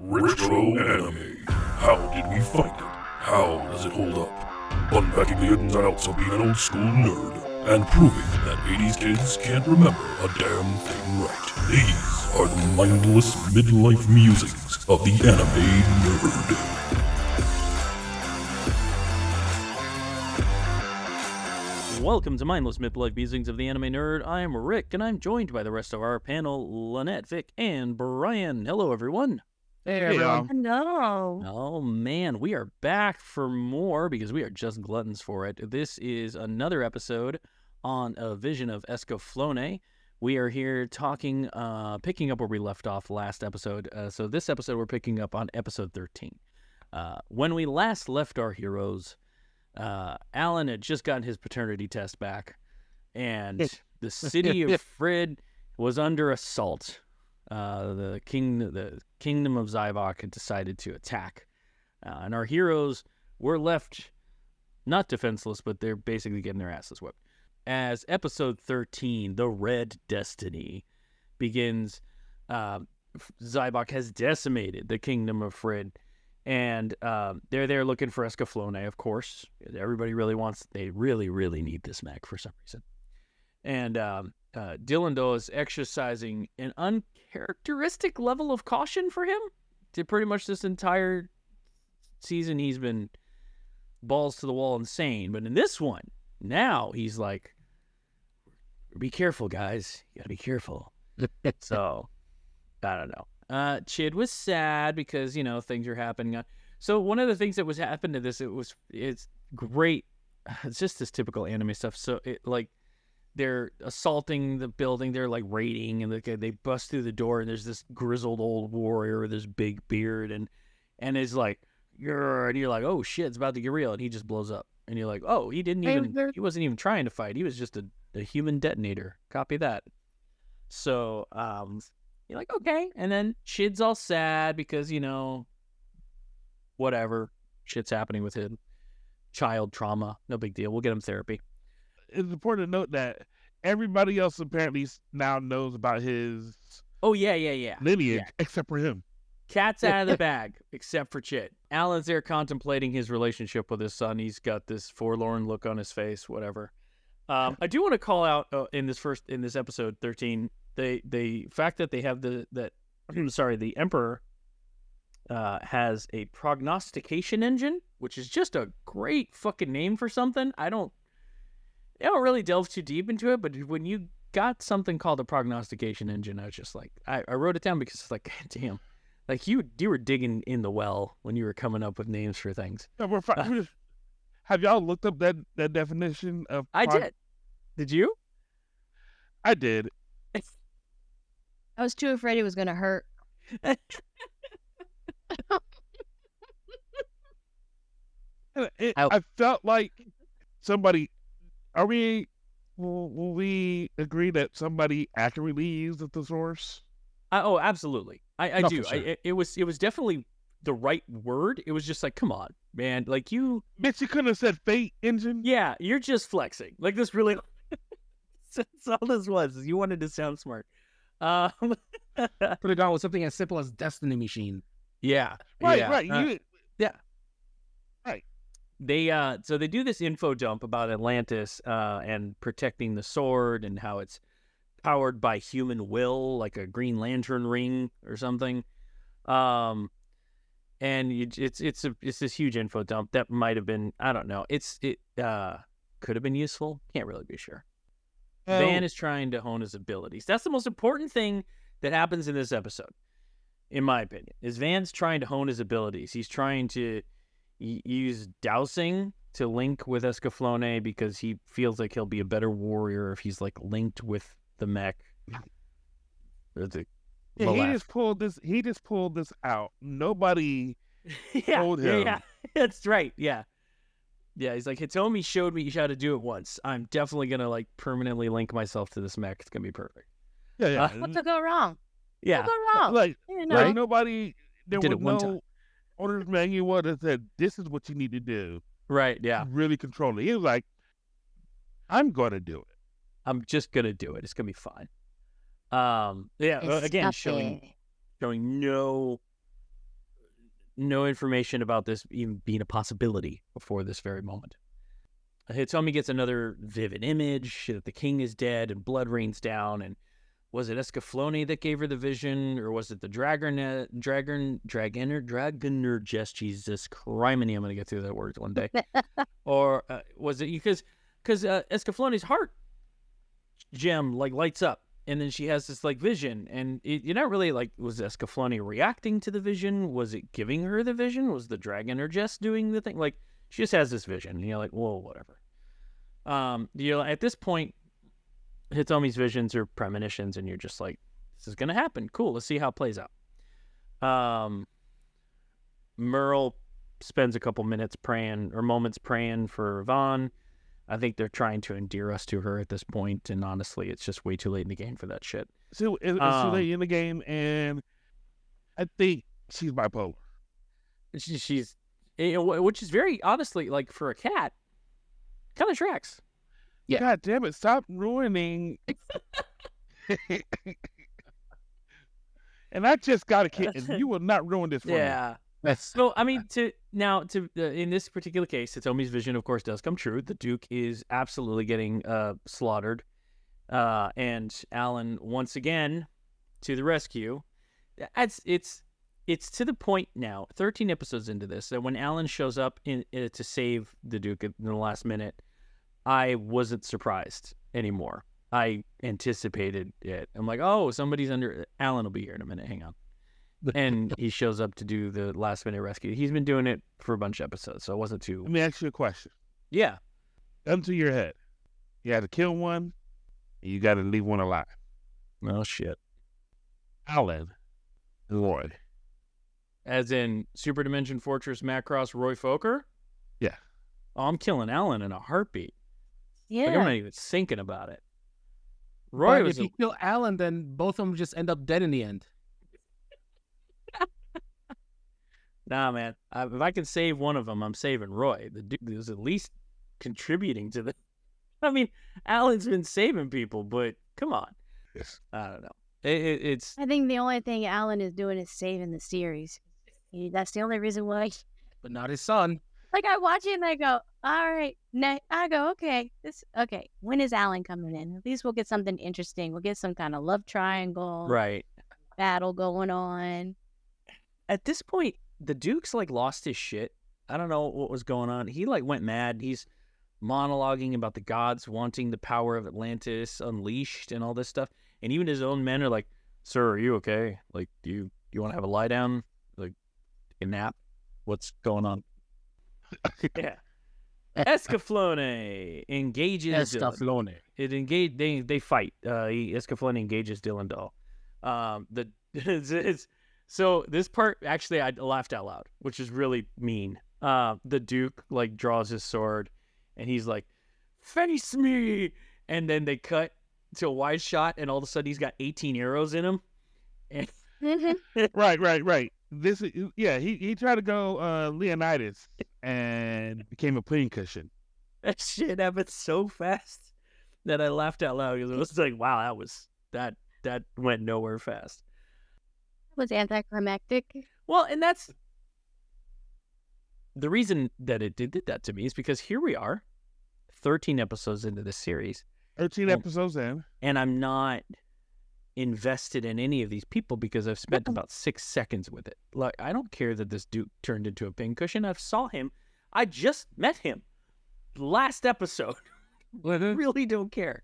Retro anime. How did we find it? How does it hold up? Unpacking the ins and outs of being an old school nerd and proving that 80s kids can't remember a damn thing right. These are the mindless midlife musings of the anime nerd. Welcome to Mindless Midlife Musings of the Anime Nerd. I'm Rick, and I'm joined by the rest of our panel, Lynette, Vic, and Brian. Hello, everyone. Hey, everyone. Hello. Oh, man, we are back for more because we are just gluttons for it. This is another episode on A Vision of Escaflowne. We are here talking, picking up where we left off last episode. So this episode, we're picking up on episode 13. When we last left our heroes, Alan had just gotten his paternity test back, and the city of Frid was under assault. The kingdom of Zaibach had decided to attack, and our heroes were left not defenseless, but they're basically getting their asses whipped. As episode 13, The Red Destiny, begins, Zaibach has decimated the kingdom of Frid. And they're there looking for Escaflowne, of course. Everybody they really need this mech for some reason. And Dylan is exercising an uncharacteristic level of caution for him. To pretty much this entire season, he's been balls to the wall insane. But in this one, now he's like, be careful, guys. You gotta be careful. So, I don't know. Chid was sad because, things are happening. So one of the things that was happening to this, it's great. It's just this typical anime stuff. So they're assaulting the building. They're like raiding, and they bust through the door, and there's this grizzled old warrior with this big beard, and it's like, and you're like, oh shit, it's about to get real, and he just blows up, and you're like, oh, he wasn't even trying to fight. He was just a human detonator. Copy that. So, you're like, okay. And then Chid's all sad because, whatever. Shit's happening with him. Child trauma. No big deal. We'll get him therapy. It's important to note that everybody else apparently now knows about his lineage, except for him. Cat's out of the bag, except for Chid. Alan's there contemplating his relationship with his son. He's got this forlorn look on his face, whatever. I do want to call out in this episode 13, the fact that they have the Emperor has a prognostication engine, which is just a great fucking name for something. I don't really delve too deep into it, but when you got something called a prognostication engine, I was just like, I wrote it down because it's like, God damn, like you were digging in the well when you were coming up with names for things. No, have y'all looked up that definition of? I did. Did you? I did. I was too afraid it was going to hurt. I felt like somebody. Will we agree that somebody accurately used the source? Oh, absolutely. I No, do. for sure. It was definitely the right word. It was just like, come on, man. Like you. Bitch, you couldn't have said fate engine. Yeah, you're just flexing. Like this really. That's all this was. Is you wanted to sound smart. Could have gone with something as simple as Destiny Machine. Yeah. Right. Yeah. Right. Right. They do this info dump about Atlantis and protecting the sword and how it's powered by human will, like a Green Lantern ring or something. And it's this huge info dump that might have been, I don't know. It could have been useful. Can't really be sure. Van is trying to hone his abilities. That's the most important thing that happens in this episode, in my opinion, is Van's trying to hone his abilities. He's trying to use dowsing to link with Escaflowne because he feels like he'll be a better warrior if he's like linked with the mech. He just pulled this out. Nobody told him. Yeah, that's right. Yeah. Yeah, he's like, Hitomi showed me how to do it once. I'm definitely going to, like, permanently link myself to this mech. It's going to be perfect. Yeah. What could go wrong? Yeah. What could go wrong? Like Right? nobody, there Did was it one no time. owner's manual that said, this is what you need to do. Right, yeah. Really control it. He was like, I'm going to do it. I'm just going to do it. It's going to be fine. Again, showing no no information about this even being a possibility before this very moment. Hitomi gets another vivid image that the king is dead and blood rains down. And was it Escaflowne that gave her the vision, or was it the Dragoner? Jesus criminy, I'm going to get through that word one day. Or was it because Escaflowne's heart gem like lights up, and then she has this like vision, and you're not really like, was Escaflowne reacting to the vision? Was it giving her the vision? Was the Dragoner just doing the thing? Like, she just has this vision, and you're like, whoa, whatever. At this point, Hitomi's visions are premonitions, and you're just like, this is gonna happen. Cool, let's see how it plays out. Merle spends a couple moments praying for Vaughn. I think they're trying to endear us to her at this point, and honestly, it's just way too late in the game for that shit. So it's too late in the game, and I think she's bipolar. She's, which is very, honestly, like, for a cat, kind of tracks. Yeah. God damn it! Stop ruining. And I just got a kitten. You will not ruin this for me. Yeah. So, I mean, in this particular case, Hitomi's vision, of course, does come true. The Duke is absolutely getting slaughtered. And Alan, once again, to the rescue. It's to the point now, 13 episodes into this, that when Alan shows up to save the Duke in the last minute, I wasn't surprised anymore. I anticipated it. I'm like, oh, somebody's under... Alan will be here in a minute. Hang on. And he shows up to do the last minute rescue. He's been doing it for a bunch of episodes, so it wasn't too... Let me ask you a question. Yeah. Gun to your head. You had to kill one, and you got to leave one alive. Oh, shit. Alan and Roy. As in Super Dimension Fortress Macross Roy Fokker? Yeah. Oh, I'm killing Alan in a heartbeat. Yeah. Like, I'm not even thinking about it. Roy but was... if you kill Alan, then both of them just end up dead in the end. Nah, man. If I can save one of them, I'm saving Roy. The dude is at least contributing to the... I mean, Alan's been saving people, but come on. Yes. I don't know. It's... I think the only thing Alan is doing is saving the series. That's the only reason why. But not his son. Like, I watch it and I go, all right. I go, okay. Okay. When is Alan coming in? At least we'll get something interesting. We'll get some kind of love triangle. Right. Battle going on. At this point, the Duke's like lost his shit. I don't know what was going on. He like went mad. He's monologuing about the gods wanting the power of Atlantis unleashed and all this stuff. And even his own men are like, sir, are you okay? Like, do you want to have a lie down? Like, a nap? What's going on? Yeah. Escaflowne engages Escaflowne. They fight. Escaflowne engages Dylan Dahl. So this part, actually, I laughed out loud, which is really mean. The Duke like draws his sword, and he's like, "Face me!" And then they cut to a wide shot, and all of a sudden he's got 18 arrows in him. And Right. He tried to go Leonidas and became a pincushion. That shit happened so fast that I laughed out loud because it was like, wow, that went nowhere fast. Was anticlimactic. Well, and that's the reason that it did that to me is because here we are, 13 episodes into this series. 13 episodes in. And I'm not invested in any of these people because I've spent about 6 seconds with it. Like, I don't care that this Duke turned into a pincushion. I just met him last episode. I really don't care.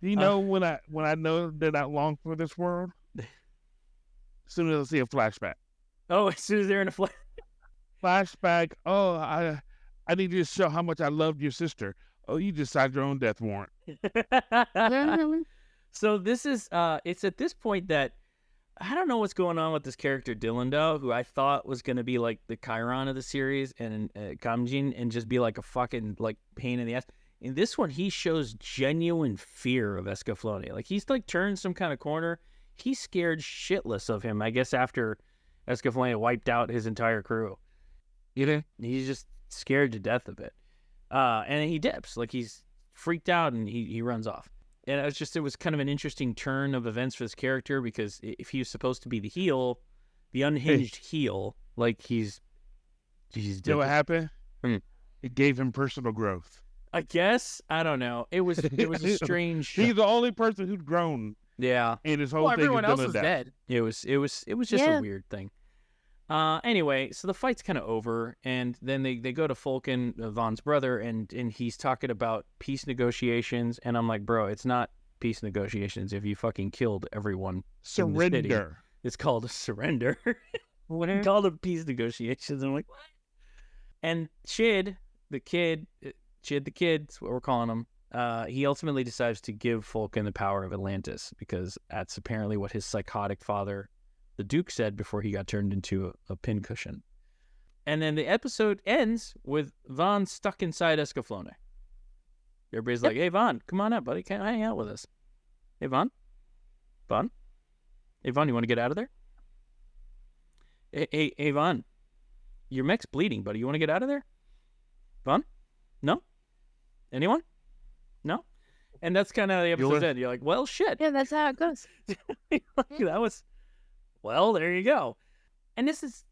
Do you know when I know they're not long for this world? As soon as I see a flashback. Oh, as soon as they're in a flashback. Oh, I need you to show how much I loved your sister. Oh, you just signed your own death warrant. So this is, it's at this point that I don't know what's going on with this character Dylan Dahl, who I thought was going to be like the Chiron of the series and Kamjin and just be like a fucking like pain in the ass. In this one, he shows genuine fear of Escaflowne. Like he's like turned some kind of corner. He's scared shitless of him, I guess, after Escaflowne wiped out his entire crew. He's just scared to death of it. And he dips, like he's freaked out and he runs off. And it was kind of an interesting turn of events for this character because if he was supposed to be the heel, the unhinged heel, like he's You know what happened? It gave him personal growth. I guess. I don't know. It was a strange. He's the only person who's grown. Yeah. And his whole thing everyone else is is dead. It was just a weird thing. Anyway, so the fight's kind of over, and then they go to Fulkin, Vaughn's brother, and he's talking about peace negotiations, and I'm like, bro, it's not peace negotiations if you fucking killed everyone. Surrender. It's called a surrender. What called it peace negotiations? I'm like, what? And Chid the kid, that's what we're calling him. He ultimately decides to give Fulkin the power of Atlantis because that's apparently what his psychotic father, the Duke, said before he got turned into a pincushion. And then the episode ends with Vaughn stuck inside Escaflowne. Everybody's like, hey, Vaughn, come on up, buddy. Can I hang out with us? Hey, Vaughn? Vaughn? Hey, Vaughn, you want to get out of there? Hey, Vaughn. Your mech's bleeding, buddy. You want to get out of there? Vaughn? No? Anyone? No? And that's kind of the episode's end. You're like, well, shit. Yeah, that's how it goes. That was... Well, there you go. And this is...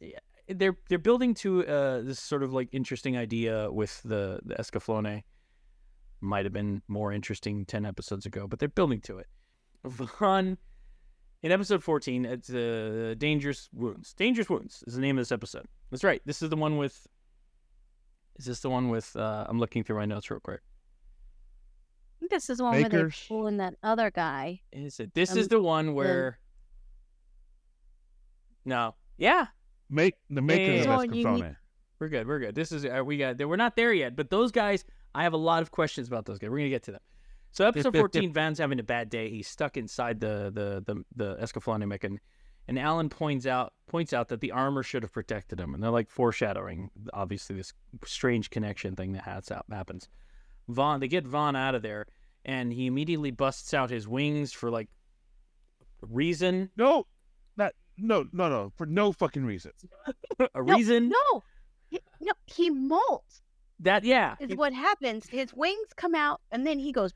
They're building to this sort of like interesting idea with the Escaflowne. Might have been more interesting 10 episodes ago, but they're building to it. Vaughn, in episode 14, it's Dangerous Wounds. Dangerous Wounds is the name of this episode. That's right. This is the one with... Is this the one with... I'm looking through my notes real quick. I think this is the one where they're fooling that other guy. Is it? This is the one where... No. Yeah. The makers of Escaflowne. We're good. This is... we're not there yet, but those guys... I have a lot of questions about those guys. We're going to get to them. So episode 14, Van's having a bad day. He's stuck inside the Escaflowne mech, and Alan points out that the armor should have protected him, and they're like foreshadowing, obviously, this strange connection thing that happens. They get Vaughn out of there, and he immediately busts out his wings for like reason. No, for no fucking reason. Reason? No, he molts. That, yeah. Is what happens. His wings come out, and then he goes,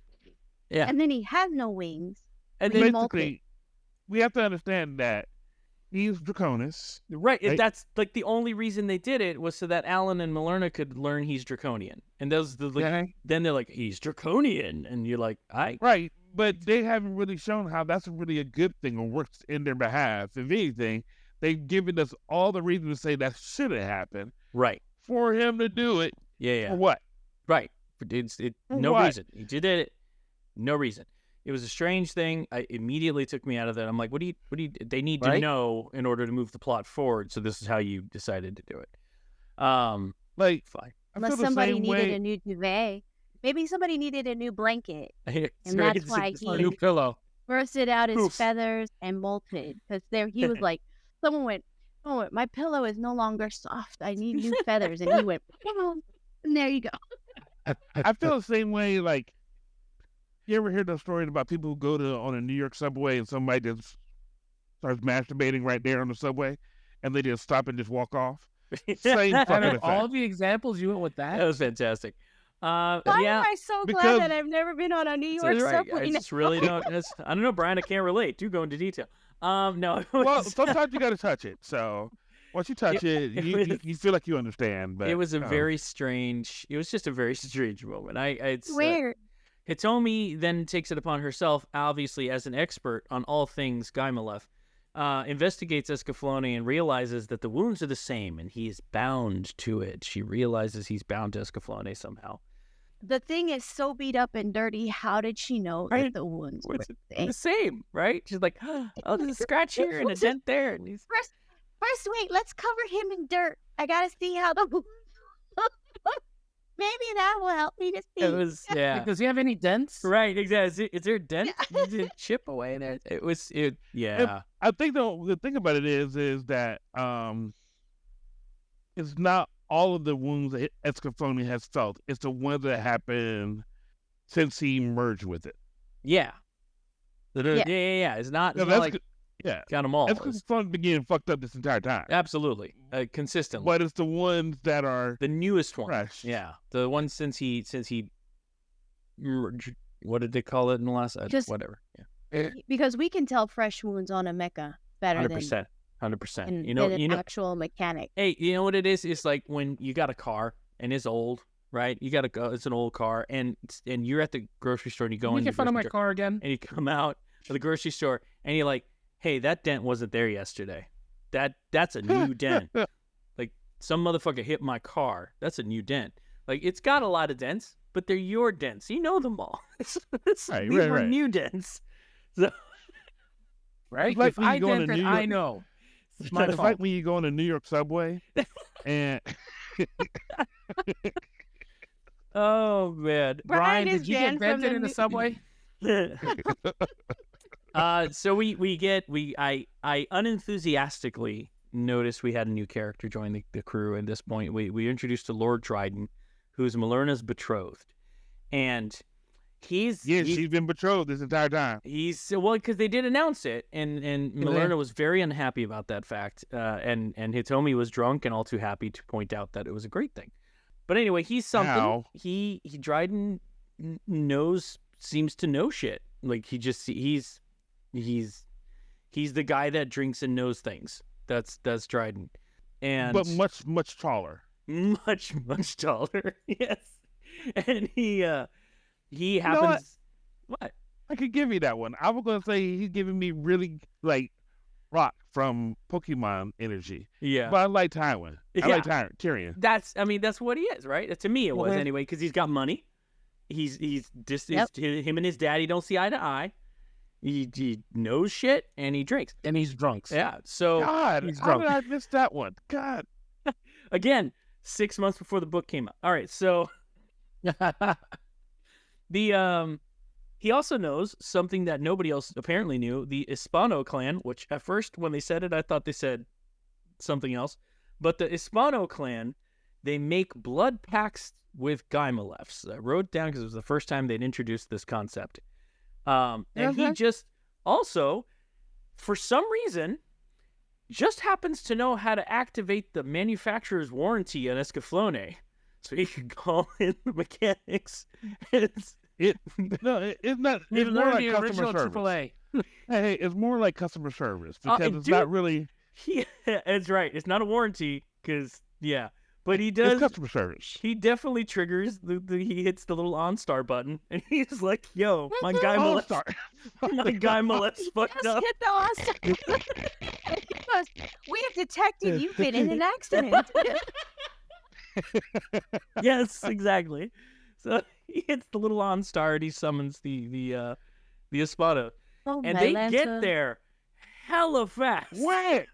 yeah. And then he has no wings. And then basically, we have to understand that he's Draconis. Right. That's like the only reason they did it was so that Alan and Malerna could learn he's Draconian. And then they're like, he's Draconian. And you're like, Right. But they haven't really shown how that's really a good thing or works in their behalf. If anything, they've given us all the reason to say that should have happened. Right. For him to do it. Yeah. For what? Right. No reason. He did it. No reason. It was a strange thing. It immediately took me out of that. I'm like, what do you they need to know in order to move the plot forward, so this is how you decided to do it. Fine. Unless somebody needed a new duvet. Maybe somebody needed a new blanket. And that's why he a new pillow. Bursted out his feathers and molted. Because he was like, someone went, oh, my pillow is no longer soft. I need new feathers. And he went, and there you go. I feel the same way. Like, you ever hear those stories about people who go on a New York subway and somebody just starts masturbating right there on the subway, and they just stop and just walk off? Same fucking effect. All the examples you went with that. That was fantastic. Why am I so glad that I've never been on a New York subway? I just really don't. I don't know, Brian. I can't relate. Do go into detail. No. Well, sometimes you got to touch it. So once you touch it, you feel like you understand. But it was very strange. It was just a very strange moment. It's weird. Hitomi then takes it upon herself, obviously as an expert on all things Gaimalef, investigates Escaflowne and realizes that the wounds are the same, and he is bound to it. She realizes he's bound to Escaflowne somehow. The thing is so beat up and dirty. How did she know that the wounds were the same? Right? She's like, oh, there's a scratch here and a dent there. And he's... First, wait, let's cover him in dirt. I gotta see how the wounds. Maybe that will help me to see. It was, yeah. Does he have any dents? Right, exactly. Is there a dent? Did it chip away there? Yeah. I think the thing about it is that it's not all of the wounds that Escaflowne has felt. It's the ones that happened since he merged with it. Yeah. Yeah. It's not like... Yeah, got them all. Escaflowne been getting fucked up this entire time. Absolutely, consistently. But it's the ones that are the newest ones. Fresh. Yeah, the ones since he. What did they call it in the last? Whatever. Yeah. Because we can tell fresh wounds on a mecha better 100%. 100%. and You know, than an actual mechanic. Hey, you know what it is? It's like when you got a car and it's old, right? You got to go. It's an old car, and you're at the grocery store and you go in. Make fun of my store, car again. and you come out of the grocery store and you're like, "Hey, that dent wasn't there yesterday. That's a new dent. Like some motherfucker hit my car. That's a new dent. Like it's got a lot of dents, but they're your dents. You know them all. These were new dents. So, Right? Like If when you I go on dent a it, New I York- know. It's my like fault. when you go on a New York subway and oh man. Brian, is did you get banned from vented the in the new- subway? So I unenthusiastically noticed we had a new character join the crew. At this point, we introduced to Lord Dryden, who's Malerna's betrothed, and he's she's been betrothed this entire time. He's well because they did announce it, and Malerna was very unhappy about that fact, and Hitomi was drunk and all too happy to point out that it was a great thing. But anyway, he's something. How? He Dryden seems to know shit. Like he's the guy that drinks and knows things. That's Dryden, and But much taller. much taller. Yes, and he know happens. What? I could give you that one. I was gonna say he's giving me really like Rock from Pokemon energy. Yeah. But I like Tywin. I like Tyrion. That's what he is, right? To me, it was anyway, because he's got money. He's just him and his daddy don't see eye to eye. He knows shit and he drinks. And he's drunk. Yeah. So God, he's how drunk. did I miss that one? God. Again, 6 months before the book came out. All right, so he also knows something that nobody else apparently knew, the Hispano clan, which at first when they said it, I thought they said something else. But the Hispano clan, they make blood pacts with Gaimalefs. I wrote it down because it was the first time they'd introduced this concept. And he just also, for some reason, just happens to know how to activate the manufacturer's warranty on Escaflowne. So he can call in the mechanics. It's not. It's more like customer service. AAA. Hey, it's more like customer service because it's not really. Yeah, that's right. It's not a warranty because but he does. It's customer service. He definitely triggers he hits the little OnStar button, and he's like, "Yo, my guy Malef's fucked Just up." hit the awesome. Because we have detected you've been in an accident. Yes, exactly. So he hits the little OnStar and he summons the Espada, Oh, and my they Lanta. get there hella fast. What?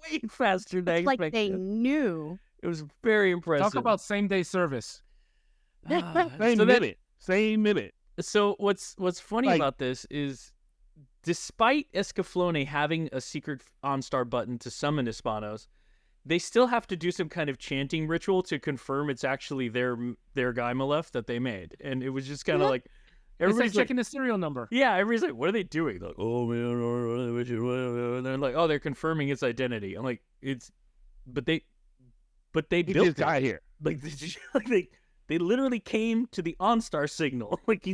Way faster than I It's like expected. they knew. It was very impressive. Talk about same-day service. Same minute. So what's funny Like- about this is, despite Escaflowne having a secret OnStar button to summon Hispanos, they still have to do some kind of chanting ritual to confirm it's actually their Gaimalef that they made. And it was just kind of like, It's like everybody's like, checking the serial number. yeah, everybody's like, what are they doing? They're like, oh man, and they're like, oh, they're confirming its identity. I'm like, but they He built just it. got here. Like they literally came to the OnStar signal. Like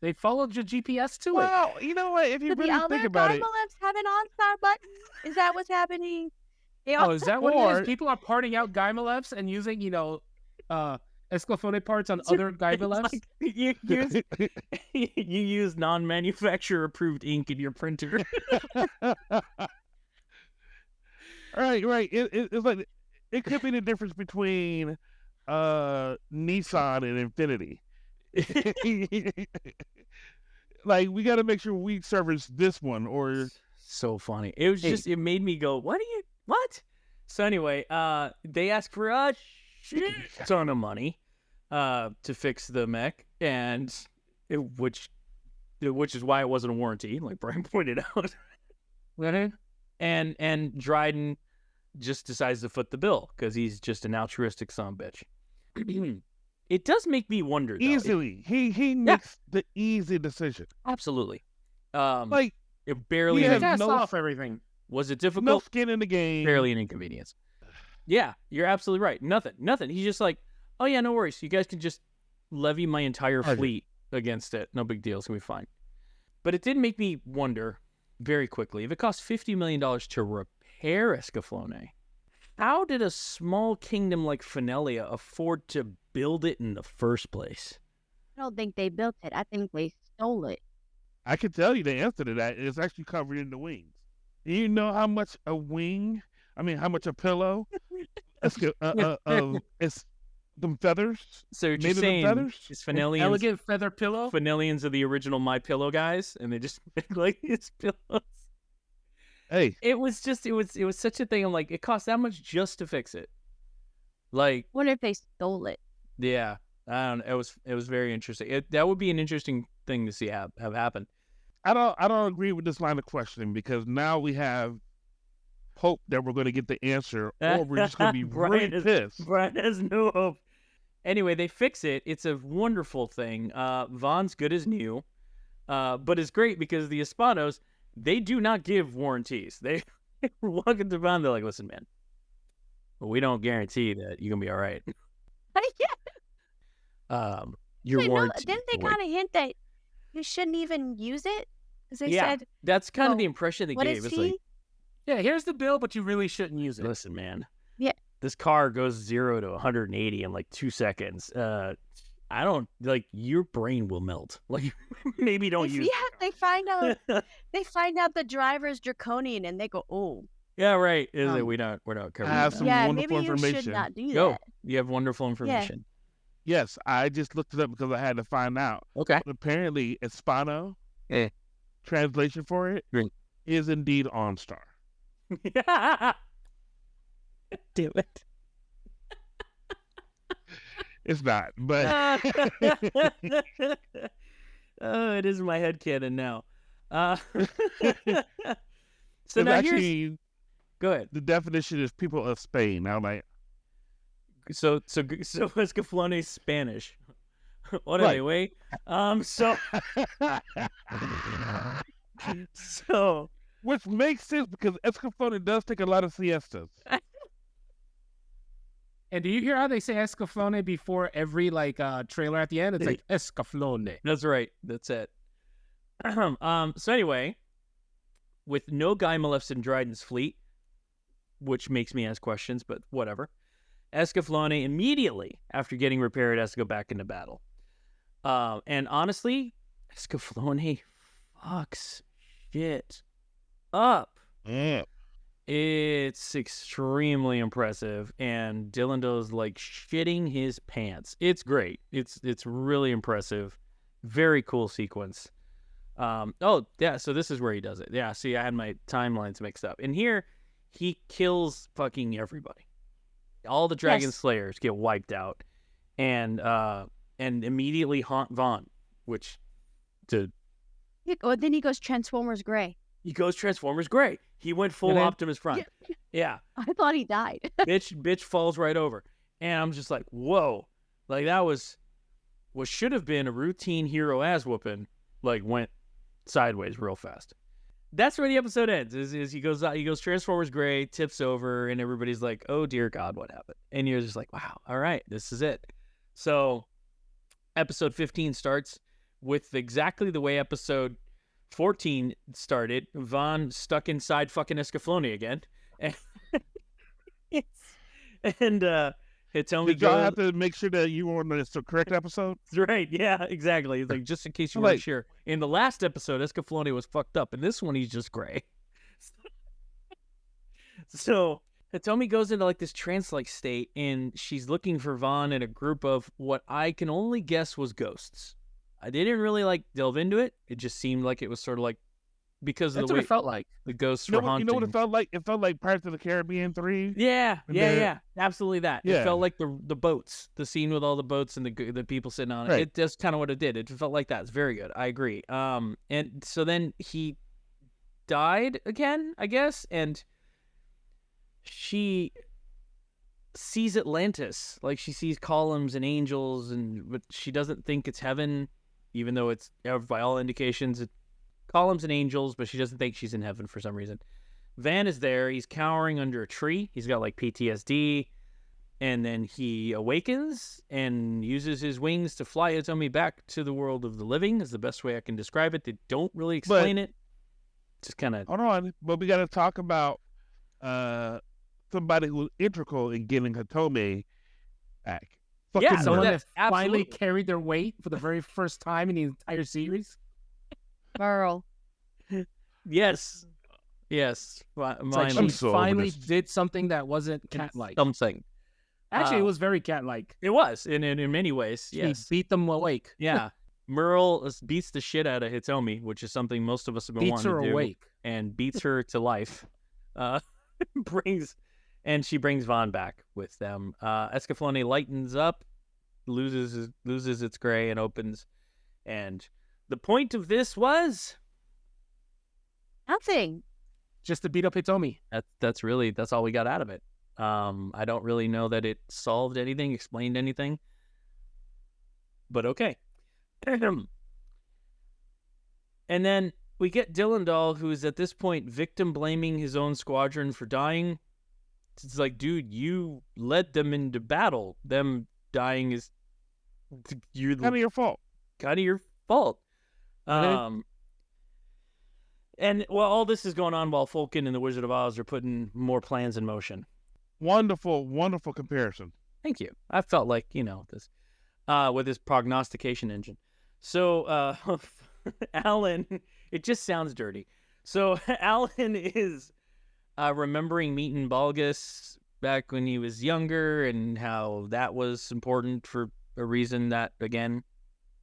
They followed your GPS to it. Well, you know what? If you Do the really other think about it, Gaimalefs have an OnStar button? Is that what's happening? They Oh, is that what it Or- is? People are parting out Gaimalefs and using, Escaflowne parts on other Gaimalefs? Like, you use non-manufacturer approved ink in your printer. right. It's like it could be the difference between Nissan and Infinity. Like we got to make sure we service this one, or So funny. It was just, it made me go, what? So anyway, they asked for a shit ton of money to fix the mech, and which is why it wasn't a warranty, like Brian pointed out. And Dryden just decides to foot the bill because he's just an altruistic son of a bitch. It does make me wonder, though. easily he makes the easy decision. Absolutely. Like It barely he He has cast no- off everything. was it no difficult? skin in the game. Barely an inconvenience. Yeah, you're absolutely right. Nothing. He's just like, oh yeah, no worries. You guys can just levy my entire Target. fleet against it. No big deal. It's gonna be fine. But it did make me wonder, very quickly, if it costs $50 million to repair Escaflowne, how did a small kingdom like Fenelia afford to build it in the first place? I don't think they built it. I think they stole it. I can tell you the answer to that. It's actually covered in the wings. You know how much a wing? I mean, how much a pillow? It's them feathers. So you're Made of them saying feathers? it's An Fenellians, elegant feather pillow. Fenellians are the original My Pillow guys, and they just make like these pillows. Hey, It was such a thing. I'm like, it cost that much just to fix it. Like, Wonder if they stole it. yeah, I don't know. It was very interesting. That would be an interesting thing to see have happen. I don't agree with this line of questioning because now we have hope that we're going to get the answer, or we're just going to be really pissed. Brian has no hope. Anyway, they fix it. It's a wonderful thing. Vaughn's good as new, but it's great because the Hispanos, they do not give warranties. They walk into Vaughn, they're like, listen, man, we don't guarantee that you're going to be all right. Yeah. Your Wait, warranty. no, didn't they kind of hint that you shouldn't even use it? Because they Yeah, said, that's kind of oh, the impression they what gave. is It's he? like, Yeah, here's the bill, but you really shouldn't use it. listen, man. Yeah. This car goes 0 to 180 in like 2 seconds. I don't like your brain will melt. Like maybe don't use. Yeah, they find out the driver's draconian, and they go, oh, Yeah, right. Is it? Um, we're not covering I have that. some yeah, wonderful maybe you information. should not do Go. that. You have wonderful information. Yes, I just looked it up because I had to find out. Okay. But apparently, Hispano Eh. translation for it Great. is indeed OnStar. Do it. It's not, but Oh, it is my headcanon now. So it's now here's. actually Go ahead. the definition is people of Spain. I'm like, So Escaflowne is Spanish. What Right. anyway? So which makes sense because Escaflowne does take a lot of siestas. And do you hear how they say Escaflowne before every trailer at the end? It's like Escaflowne. that's right. That's it. So anyway, with no Gaea Malefs in Dryden's fleet, which makes me ask questions, but whatever. Escaflowne immediately after getting repaired has to go back into battle. And honestly, Escaflowne fucks shit up. Yeah. It's extremely impressive, and Dylando's like shitting his pants. It's great. It's really impressive. Very cool sequence. Oh yeah, so this is where he does it. Yeah, see, I had my timelines mixed up. And here, he kills fucking everybody. All the Dragon Yes. Slayers get wiped out, and immediately haunt Vaughn, which then Then he goes Transformers Gray. he goes Transformers Gray. He went full And then- Optimus Prime. Yeah. I thought he died. bitch falls right over, and I'm just like, whoa, like that was what should have been a routine hero ass whooping, like went sideways real fast. That's where the episode ends. Is he goes Transformers Gray, tips over, and everybody's like, oh dear God, what happened? And you're just like, wow, all right, this is it. So episode 15 starts with exactly the way episode 14 started. Vaughn stuck inside fucking Escaflowne again. And Hitomi Did y'all goes, have to make sure that you were on the correct episode? right, yeah, exactly. It's like, just in case you Like- weren't sure. In the last episode, Escaflowne was fucked up. In this one, he's just gray. So Hitomi goes into like this trance-like state, and she's looking for Vaughn and a group of what I can only guess was ghosts. I didn't really like delve into it. It just seemed like it was sort of like because of That's the what way it felt like. the ghosts You know, were what, you haunting. know what it felt like? It felt like Pirates of the Caribbean 3. Yeah, And yeah, absolutely that. It Yeah. felt like the boats, the scene with all the boats and the people sitting on it. Right. It that's kind of what it did. It felt like that. It's very good. I agree. And so then he died again, I guess, and she sees Atlantis, like she sees columns and angels, but she doesn't think it's heaven, even though it's by all indications it's columns and angels, but she doesn't think she's in heaven for some reason. Van is there. He's cowering under a tree. He's got like PTSD. And then he awakens and uses his wings to fly Hitomi back to the world of the living is the best way I can describe it. They don't really explain it. Just kind of Hold on, but we got to talk about somebody who was integral in getting Hitomi back. Yeah, Fucking Someone Merle. that finally absolutely. carried their weight for the very first time in the entire series. Merle. Yes. It's like Mine she so over finally this. did something that wasn't cat-like. something. Actually, it was very cat-like. It was in many ways. She Yes. beat them awake. Yeah. Merle beats the shit out of Hitomi, which is something most of us have been Beats wanting her to do, awake. and beats her to life. She brings Vaughn back with them. Escaflowne lightens up, loses its gray, and opens. And the point of this was Nothing. Just to beat up Hitomi. that's all we got out of it. I don't really know that it solved anything, explained anything, but okay. And then we get Dylan who's at this point victim blaming his own squadron for dying. It's like, dude, you led them into battle. Them dying is Kind of your fault. kind of your fault. Mhm. And well, all this is going on while Fulkin and the Wizard of Oz are putting more plans in motion. Wonderful, wonderful comparison. Thank you. I felt like, this with this prognostication engine. So Alan, it just sounds dirty. So Alan is remembering meeting Balgus back when he was younger and how that was important for a reason that, again,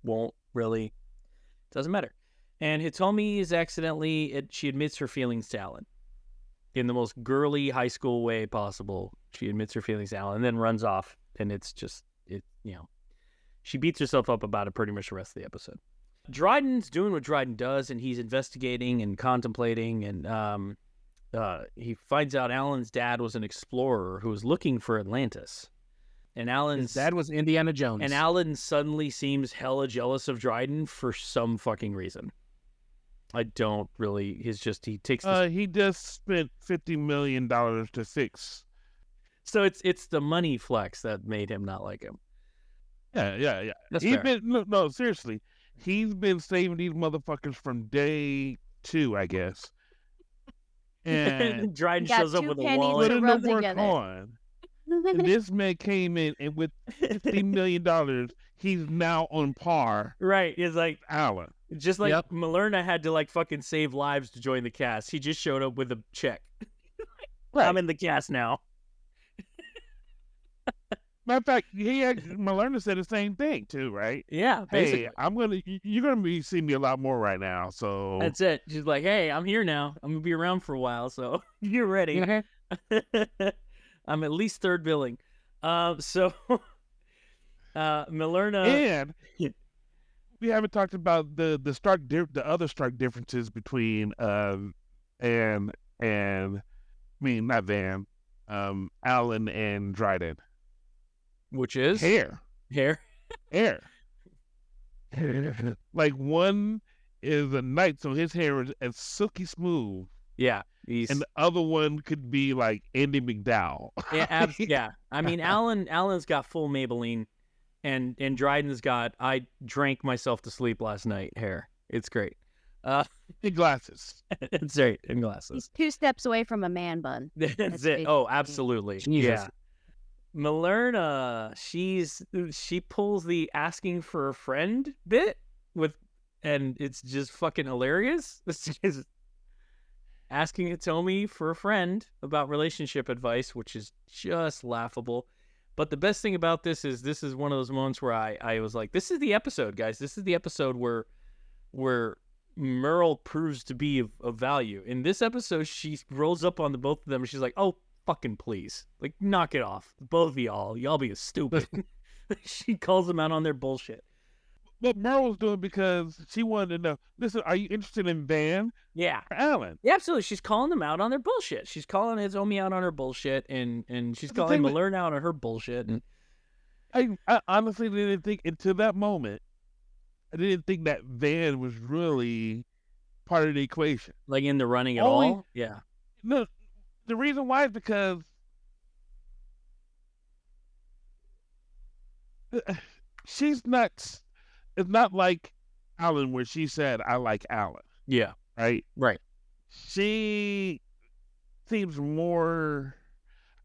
doesn't matter. And Hitomi is she admits her feelings to Alan. In the most girly high school way possible, she admits her feelings to Alan and then runs off. And it's just, she beats herself up about it pretty much the rest of the episode. Dryden's doing what Dryden does, and he's investigating and contemplating, and he finds out Alan's dad was an explorer who was looking for Atlantis. And His dad was Indiana Jones. And Alan suddenly seems hella jealous of Dryden for some fucking reason. I don't really. He takes. He just spent $50 million to fix. So it's the money flex that made him not like him. Yeah. That's He's fair. been no, seriously. He's been saving these motherfuckers from day 2, I guess. And Dryden Got shows up 2 with a pennies wallet. to putting the rub work together. on. And this man came in, and with $50 million, he's now on par Right. He's like, with Alan. just like Yep. Malerna had to like fucking save lives to join the cast. He just showed up with a check. Right. I'm in the cast now. Matter of fact, Malerna said the same thing too, right? Yeah, basically. Hey, you're gonna be seeing me a lot more right now. So That's it. She's like, hey, I'm here now. I'm gonna be around for a while, so you're ready. I'm at least third billing. So Malerna. and we haven't talked about the other stark differences between Alan and Dryden. Which is Hair. Like one is a knight, so his hair is as silky smooth, Yeah, and the other one could be like Andy McDowell. yeah. I mean, Alan's got full Maybelline, and Dryden's got I drank myself to sleep last night hair. It's great. And glasses. It's great, and He's glasses. 2 steps away from a man bun. That's That's it. Oh, basically- absolutely. Jesus. Yeah. Malerna, she pulls the asking for a friend bit and it's just fucking hilarious. This is asking Hitomi for a friend about relationship advice, which is just laughable. But the best thing about this is one of those moments where I was like, this is the episode, guys. This is the episode where Merle proves to be of value. In this episode, she rolls up on the both of them and she's like, oh, fucking please. Like, knock it off. Both of y'all be stupid. She calls them out on their bullshit. But Merle was doing it because she wanted to know, listen, are you interested in Van Yeah. or Alan? Yeah, absolutely. She's calling them out on their bullshit. She's calling Hitomi out on her bullshit, and she's The calling thing that- Malerna out on her bullshit. And I honestly didn't think until that moment, I didn't think that Van was really part of the equation. like in the running at Only- all. Yeah. No, the reason why is because she's not. It's not like Alan where she said, "I like Alan," Yeah. right? Right. she seems more.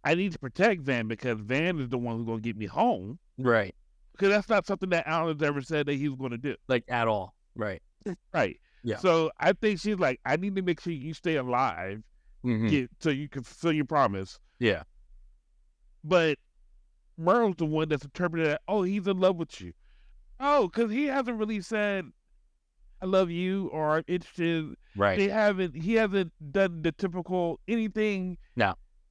I need to protect Van because Van is the one who's going to get me home. Right. Because that's not something that Alan's ever said that he was going to do. Like at all. Right. Right. Yeah. So I think she's like, I need to make sure you stay alive so you can fulfill your promise. Yeah. But Merle's the one that's interpreted that, oh, he's in love with you. Oh, because he hasn't really said, I love you or I'm interested. Right. He hasn't done the typical anything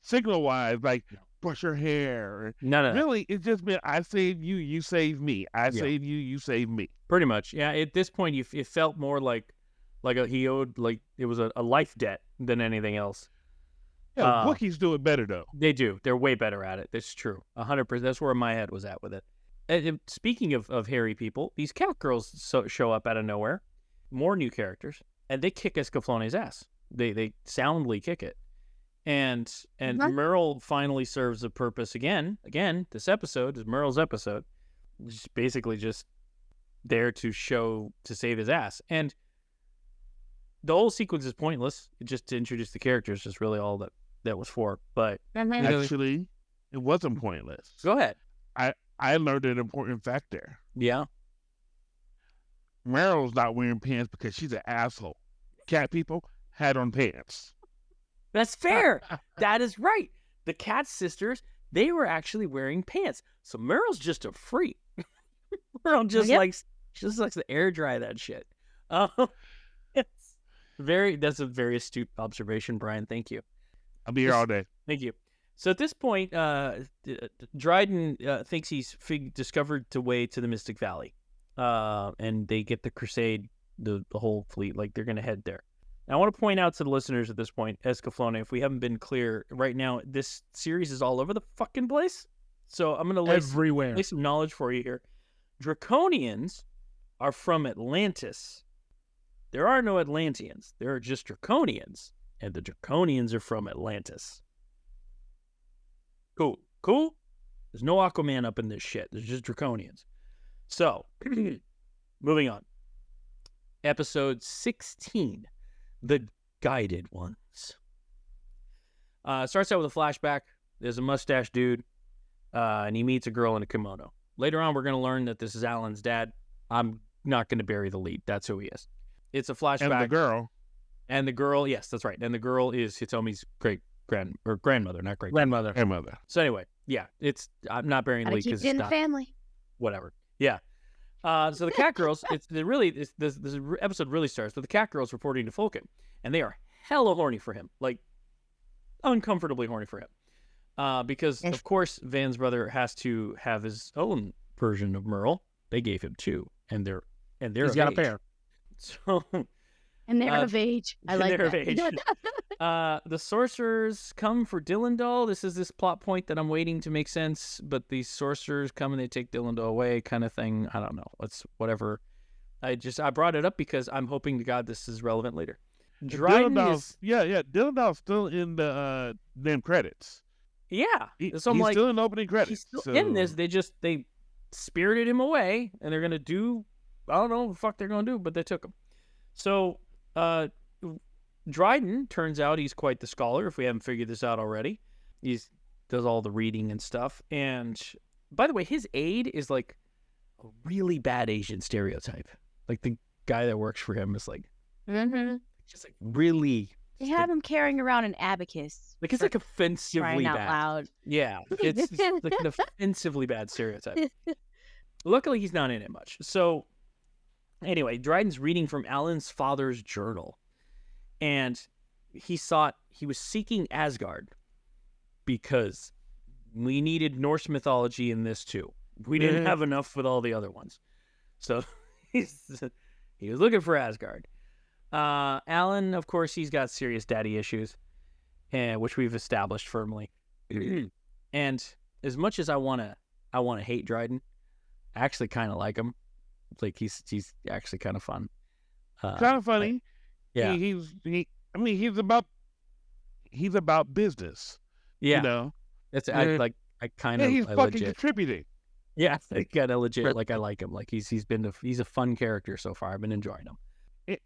signal wise, like brush your hair. No. Really, it's just been, I saved you, you saved me. I saved you, you saved me. Pretty much. Yeah. At this point, it felt more like he owed, like it was a life debt than anything else. Yeah, Wookiees do it better though. They do. They're way better at it. That's true. 100%. That's where my head was at with it. And speaking of hairy people, these cat girls show up out of nowhere. More new characters, and they kick Escaflowne's ass. They soundly kick it, and Merle finally serves a purpose again. Again, this episode is Merle's episode. Just basically just there to save his ass, and the whole sequence is pointless. Just to introduce the characters, just really all that was for. But actually, it wasn't pointless. Go ahead. I learned an important fact there. Yeah. Merle's not wearing pants because she's an asshole. Cat people had on pants. That's fair. That is right. The cat sisters, they were actually wearing pants. So Merle's just a freak. Merle just likes to air dry that shit. That's a very astute observation, Brian. Thank you. I'll be here all day. Thank you. So at this point, Dryden thinks he's discovered the way to the Mystic Valley. And they get the crusade, the whole fleet, like they're going to head there. Now, I want to point out to the listeners at this point, Escaflowne, if we haven't been clear, right now, this series is all over the fucking place. So I'm going to lay some knowledge for you here. Draconians are from Atlantis. There are no Atlanteans. There are just Draconians. And the Draconians are from Atlantis. Cool? There's no Aquaman up in this shit. There's just Draconians. So, moving on. Episode 16, The Guided Ones. Starts out with a flashback. There's a mustache dude, and he meets a girl in a kimono. Later on, we're going to learn that this is Alan's dad. I'm not going to bury the lead. That's who he is. It's a flashback. And the girl. Yes, that's right. And the girl is Hitomi's grandmother, not great grandmother. So anyway, yeah, I'm not burying the lead because it's not family. Whatever. Yeah. So the cat girls, this episode really starts with the cat girls reporting to Fulkin, and they are hella horny for him, like uncomfortably horny for him, because of course Van's brother has to have his own version of Merle. They gave him two, and he's got a pair. So. And they're of age. I like that. Of age. The sorcerers come for Dillendal. This is this plot point that I'm waiting to make sense, but these sorcerers come and they take Dillendal away kind of thing. I don't know. It's whatever. I brought it up because I'm hoping to God this is relevant later. Dillendal's still in the name credits. Yeah. He's still in the opening credits. He's still in this. They spirited him away, and they're going to do, I don't know what the fuck they're going to do, but they took him. So, Dryden, turns out he's quite the scholar, if we haven't figured this out already. He does all the reading and stuff. And, by the way, his aide is like a really bad Asian stereotype. Like, the guy that works for him is like, just like really... They have him carrying around an abacus. Like, it's like offensively bad. Out loud. Yeah, it's like an offensively bad stereotype. Luckily, he's not in it much. So... Anyway, Dryden's reading from Alan's father's journal, and he was seeking Asgard because we needed Norse mythology in this too. We didn't have enough with all the other ones, so he was looking for Asgard. Alan, of course, he's got serious daddy issues, which we've established firmly. And as much as I want to hate Dryden, I actually kind of like him. Like he's actually kind of fun, kind of funny. Yeah, he's about business. Yeah, you know, it's he's fucking legit. Contributing. Yeah, kind of legit. Like I like him. Like he's a fun character so far. I've been enjoying him.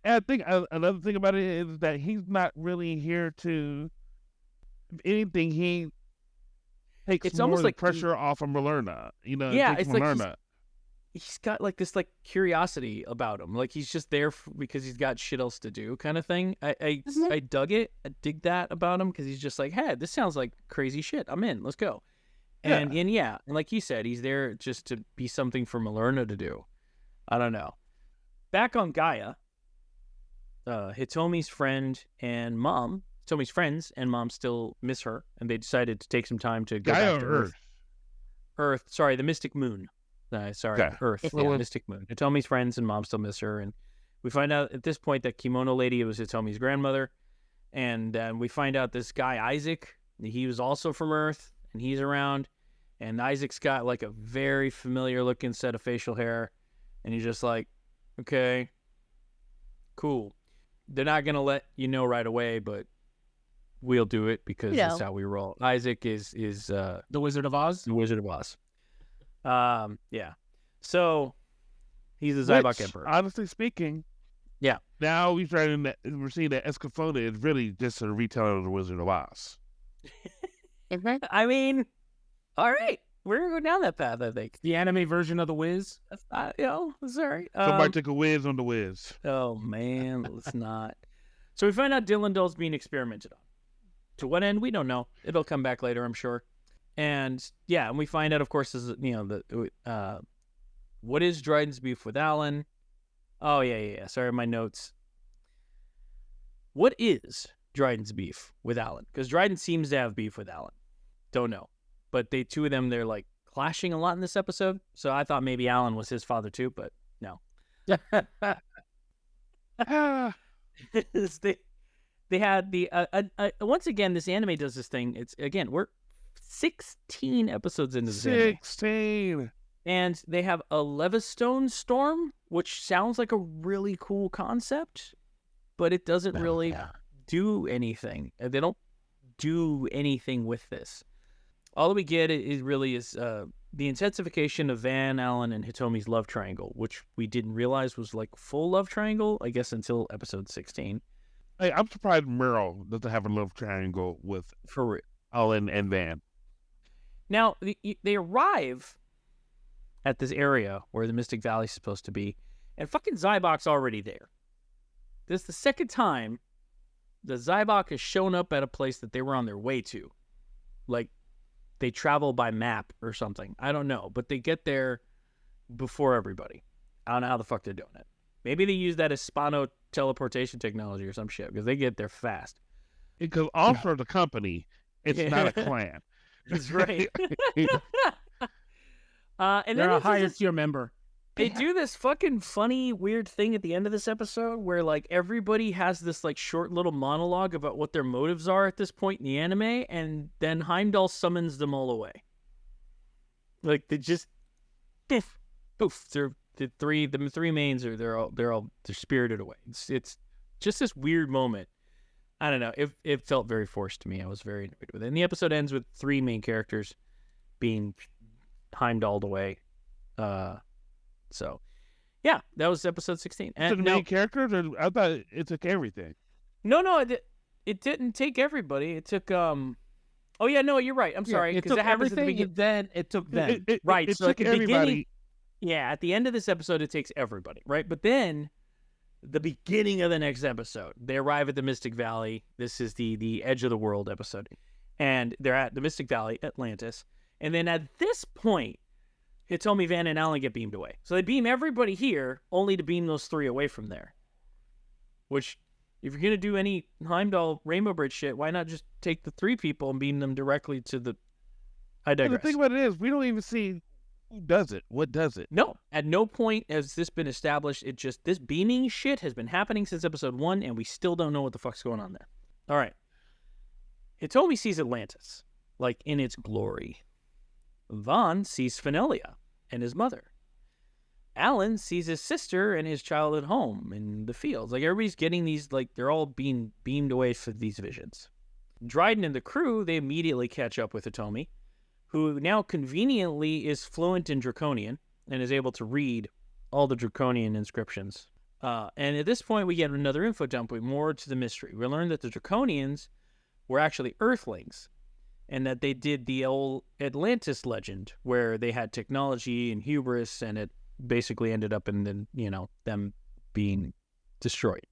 I think another thing about it is that he's not really here to. If anything, he takes It's more almost of the like pressure off of Malerna. You know, Yeah, it takes it's like Malerna. he's got like this like curiosity about him. Like he's just there because he's got shit else to do, kind of thing. I dug it. I dig that about him because he's just like, hey, this sounds like crazy shit. I'm in. Let's go. And and like you said, he's there just to be something for Malerna to do. I don't know. Back on Gaea, Hitomi's friends and mom still miss her, and they decided to take some time to go Gaea back to or Earth. Earth, sorry, the Mystic Moon. Okay. Earth. Yeah, Mystic Moon. Hitomi's friends and mom still miss her, and we find out at this point that Kimono Lady was Hitomi's grandmother, and we find out this guy Isaac, he was also from Earth, and he's around, and Isaac's got like a very familiar looking set of facial hair, and he's just like, okay, cool. They're not gonna let you know right away, but we'll do it because that's how we roll. Isaac is the Wizard of Oz. The Wizard of Oz. Yeah. So he's the Zaibach Emperor. Honestly speaking, yeah. Now we're seeing that Escaflowne is really just a retelling of the Wizard of Oz. I mean, all right, we're gonna go down that path. I think The anime version of the Wiz. Sorry. Somebody took a whiz on the whiz. Oh man, let's not. So we find out Dylandole's being experimented on. To what end, we don't know. It'll come back later, I'm sure. And yeah, and we find out, of course, is what is Dryden's beef with Alan? Oh yeah. Sorry, my notes. What is Dryden's beef with Alan? Because Dryden seems to have beef with Alan. Don't know, but two of them, they're like clashing a lot in this episode. So I thought maybe Alan was his father too, but no. They had the once again, this anime does this thing. It's again, we're 16 episodes into this anime. 16. And they have a Levistone storm, which sounds like a really cool concept, but it doesn't really do anything. They don't do anything with this. All that we get is the intensification of Van, Allen, and Hitomi's love triangle, which we didn't realize was like full love triangle, I guess, until episode 16. Hey, I'm surprised Meryl doesn't have a love triangle with Allen and Van. Now, they arrive at this area where the Mystic Valley is supposed to be, and fucking Zaibach's already there. This is the second time the Zaibach has shown up at a place that they were on their way to. Like, they travel by map or something. I don't know, but they get there before everybody. I don't know how the fuck they're doing it. Maybe they use that as Spano teleportation technology or some shit, because they get there fast. Because also the company, it's not a clan. That's right. And they're then a higher tier member. They do this fucking funny, weird thing at the end of this episode where, like, everybody has this, like, short little monologue about what their motives are at this point in the anime, and then Heimdall summons them all away. Like, they just poof. The three mains they're spirited away. It's just this weird moment. I don't know. It felt very forced to me. I was very annoyed with it. And the episode ends with three main characters being Heimdalled away. So, yeah, that was episode 16. The main characters? I thought it took everything. No, it didn't take everybody. It took Oh yeah, no, you're right. I'm sorry. It took everything, and then it took them. Right. It So took at the everybody. beginning, yeah, at the end of this episode, it takes everybody, right? But then, the beginning of the next episode, they arrive at the Mystic Valley. This is the Edge of the World episode, and they're at the Mystic Valley, Atlantis. And then at this point, Hitomi, Van, and Allen get beamed away. So they beam everybody here, only to beam those three away from there. Which, if you're gonna do any Heimdall Rainbow Bridge shit, why not just take the three people and beam them directly to the? I digress. The thing about it is, we don't even see who does it. What does it? No, at no point has this been established. It just, this beaming shit has been happening since episode 1, and we still don't know what the fuck's going on there. All right. Hitomi sees Atlantis, like in its glory. Vaughn sees Fenelia and his mother. Alan sees his sister and his child at home in the fields. Like, everybody's getting these, like, they're all being beamed away for these visions. Dryden and the crew, they immediately catch up with Hitomi, who now conveniently is fluent in Draconian and is able to read all the Draconian inscriptions. And at this point, we get another info dump with more to the mystery. We learn that the Draconians were actually Earthlings, and that they did the old Atlantis legend, where they had technology and hubris, and it basically ended up in them being destroyed.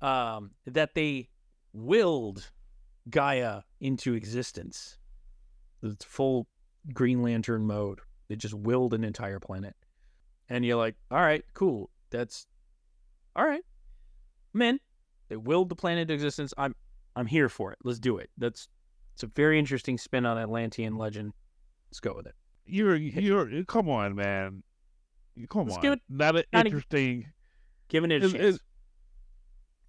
That they willed Gaea into existence. It's full Green Lantern mode. They just willed an entire planet. And you're like, all right, cool. That's all right. Men, they willed the planet into existence. I'm here for it. Let's do it. It's a very interesting spin on Atlantean legend. Let's go with it. You're come on, man. Come Let's on. give it- Not an kinda- interesting. Giving it a chance.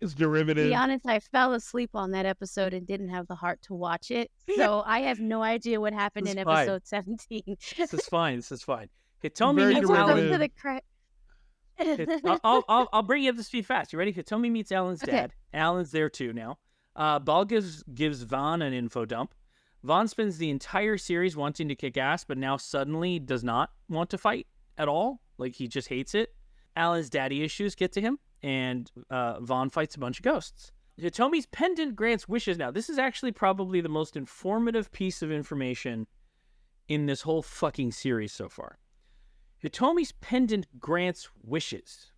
It's To derivative. be honest, I fell asleep on that episode and didn't have the heart to watch it. So I have no idea what happened This in is fine. episode 17. This is fine. Hitomi Very meets I woke up Alan. to the I'll bring you up to speed fast. You ready? Hitomi meets Alan's Okay. dad. Alan's there too now. Ball gives Vaughn an info dump. Vaughn spends the entire series wanting to kick ass, but now suddenly does not want to fight at all. Like, he just hates it. Alan's daddy issues get to him, and Vaughn fights a bunch of ghosts. Hitomi's pendant grants wishes. Now, this is actually probably the most informative piece of information in this whole fucking series so far. Hitomi's pendant grants wishes.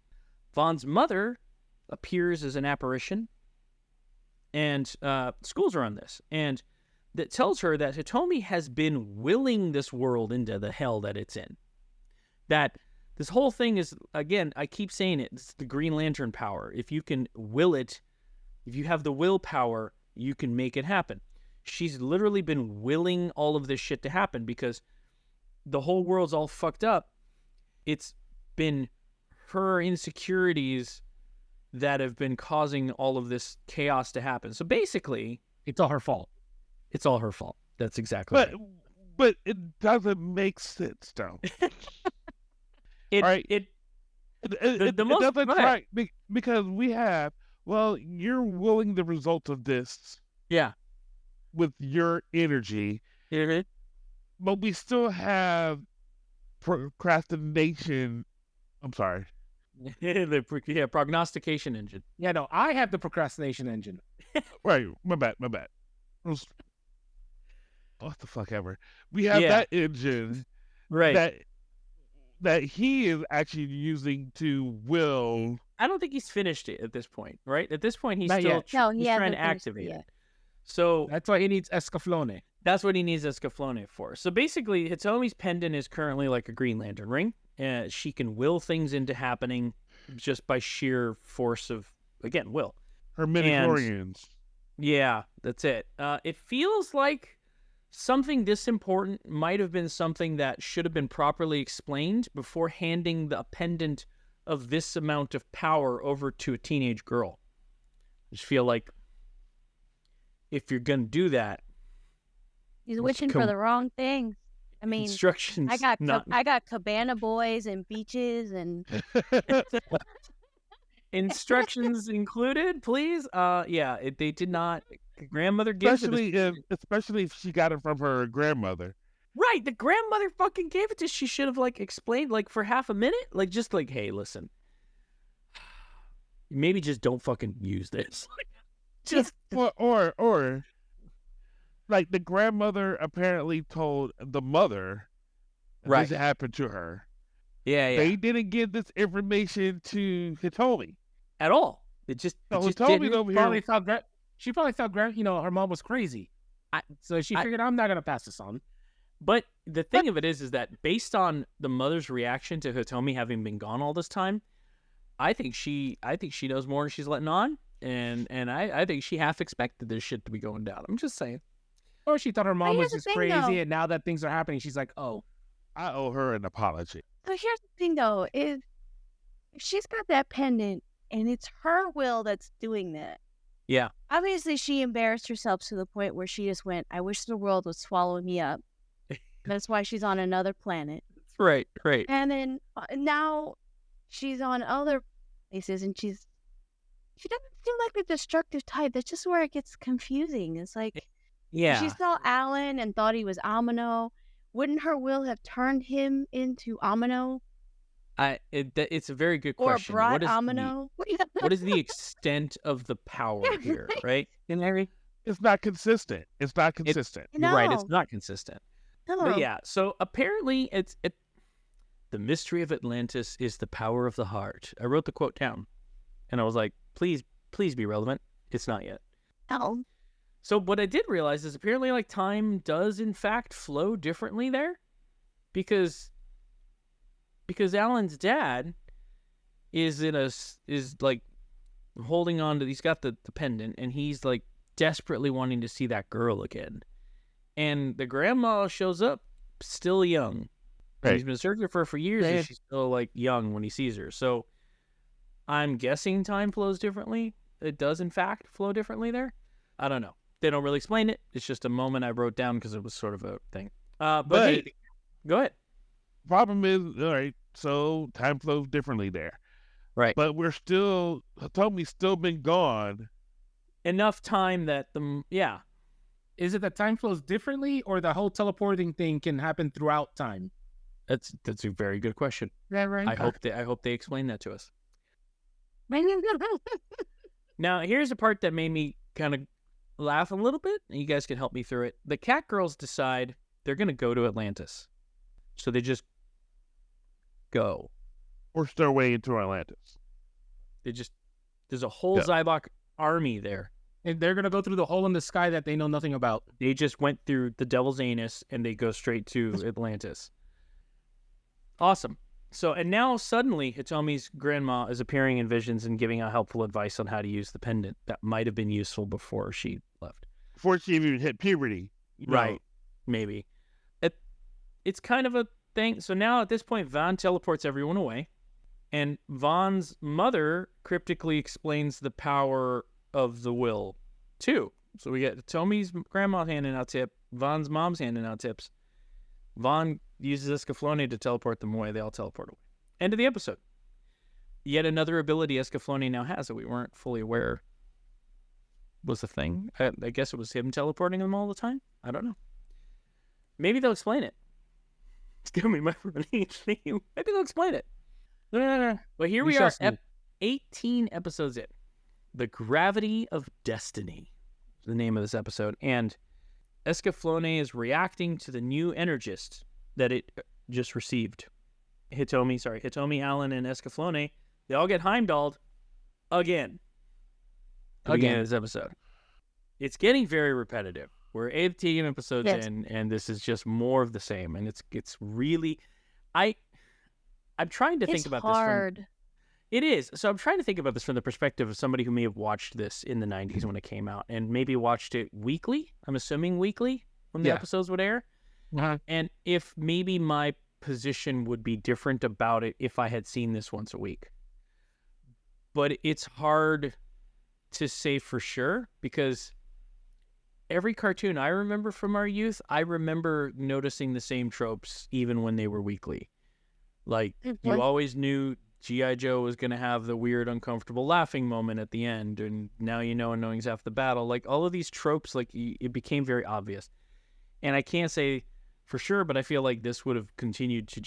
Vaughn's mother appears as an apparition, and schools are on this, and that tells her that Hitomi has been willing this world into the hell that it's in. That this whole thing is, again, I keep saying it, it's the Green Lantern power. If you can will it, if you have the willpower, you can make it happen. She's literally been willing all of this shit to happen because the whole world's all fucked up. It's been her insecurities that have been causing all of this chaos to happen. So basically, It's all her fault. it's all her fault. That's exactly But right. but it doesn't make sense, though. It, right. it It most- doesn't go ahead. try because we have. Well, you're willing the result of this yeah. with your energy, Mhm. but we still have procrastination. I'm sorry. the prognostication engine. Yeah, no, I have the procrastination engine. Right, my bad. What the fuck ever. We have Yeah. that engine Right. that he is actually using to will. I don't think he's finished it at this point, right? At this point, he's Not still yet. No, he he's trying to hasn't finished it activate yet. it. So That's why he needs Escaflowne. that's what he needs Escaflowne for. So basically, Hitomi's pendant is currently like a Green Lantern ring. She can will things into happening just by sheer force of, again, will. Her midichlorians. Yeah, that's it. It feels like something this important might have been something that should have been properly explained before handing the pendant of this amount of power over to a teenage girl. I just feel like if you're going to do that, He's Let's wishing for come- the wrong things. I mean, instructions I got not I got cabana boys and beaches and instructions included, please. They did not. Grandmother gave it. especially if she got it from her grandmother. Right, the grandmother fucking gave it to. She should have like explained like for half a minute, like just like, hey, listen, maybe just don't fucking use this. just Or like the grandmother apparently told the mother that Right. this happened to her. yeah. They didn't give this information to Hitomi. At all. It just, So it just Hitomi's didn't. over Probably here. thought she probably thought her mom was crazy. So she figured, I'm not gonna pass this on. But the thing of it is that based on the mother's reaction to Hitomi having been gone all this time, I think she knows more than she's letting on, and I think she half expected this shit to be going down. I'm just saying. Or she thought her mom here's was the just thing, crazy, though. and now that things are happening, she's like, oh, I owe her an apology. so here's the thing though, if she's got that pendant and it's her will that's doing that. Yeah. Obviously she embarrassed herself to the point where she just went, I wish the world would swallow me up. That's why she's on another planet. Right. And then now she's on other places and she doesn't seem like the destructive type. That's just where it gets confusing. It's like Yeah. she saw Alan and thought he was Amino. Wouldn't her will have turned him into Amino? It's a very good Or question. brought What is Amino. what is the extent of the power here, right? And Larry, It's not consistent. It's not consistent. you're right. It's No. not consistent. But No. yeah, so apparently the mystery of Atlantis is the power of the heart. I wrote the quote down, and I was like, please be relevant. It's not yet. No. So what I did realize is apparently like time does in fact flow differently there, because Alan's dad is like holding on to, he's got the pendant, and he's like desperately wanting to see that girl again. And the grandma shows up still young. Right. He's been searching for her for years, and Right. she's still like young when he sees her. So I'm guessing time flows differently. It does in fact flow differently there. I don't know. They don't really explain it. It's just a moment I wrote down because it was sort of a thing. But hey, go ahead. Problem is, all right, so time flows differently there. Right. But Hitomi's still been gone. Enough time that yeah. Is it that time flows differently, or the whole teleporting thing can happen throughout time? That's a very good question. Yeah, right. I hope they explain that to us. Now, here's a part that made me kind of laugh a little bit, and you guys can help me through it. The cat girls decide they're going to go to Atlantis. So they just go. Forced their way into Atlantis. There's a whole Yeah. Zaibach army there. And they're gonna go through the hole in the sky that they know nothing about. They just went through the devil's anus, and they go straight to Atlantis. Awesome. So, and now suddenly Hitomi's grandma is appearing in visions and giving out helpful advice on how to use the pendant that might have been useful before she left. Before she even hit puberty. you know. Right. Maybe. It's kind of a thing. So now at this point, Vaughn teleports everyone away, and Vaughn's mother cryptically explains the power of the will too. So we get Hitomi's grandma handing out tips, Vaughn's mom's handing out tips. Vaughn uses Escaflowne to teleport them away. They all teleport away. End of the episode. Yet another ability Escaflowne now has that we weren't fully aware was a thing. I guess it was him teleporting them all the time. I don't know. Maybe they'll explain it. It's giving me my running theme. Maybe they'll explain it. But here we shall are, see. 18 episodes in. The Gravity of Destiny is the name of this episode. And Escaflowne is reacting to the new Energist that it just received. Hitomi, Alan, and Escaflowne, they all get Heimdalled again. Again in this episode. It's getting very repetitive. We're 18 episodes in, and this is just more of the same. And it's really, I'm trying to think about this. It's hard. It is. So I'm trying to think about this from the perspective of somebody who may have watched this in the 90s when it came out, and maybe watched it weekly. I'm assuming weekly when the episodes would air. Uh-huh. And if maybe my position would be different about it if I had seen this once a week. But it's hard to say for sure, because every cartoon I remember from our youth, I remember noticing the same tropes even when they were weekly. Like, you always knew G.I. Joe was going to have the weird, uncomfortable laughing moment at the end, and now you know knowing's half the battle. Like, all of these tropes, like, it became very obvious. And I can't say for sure, but I feel like this would have continued to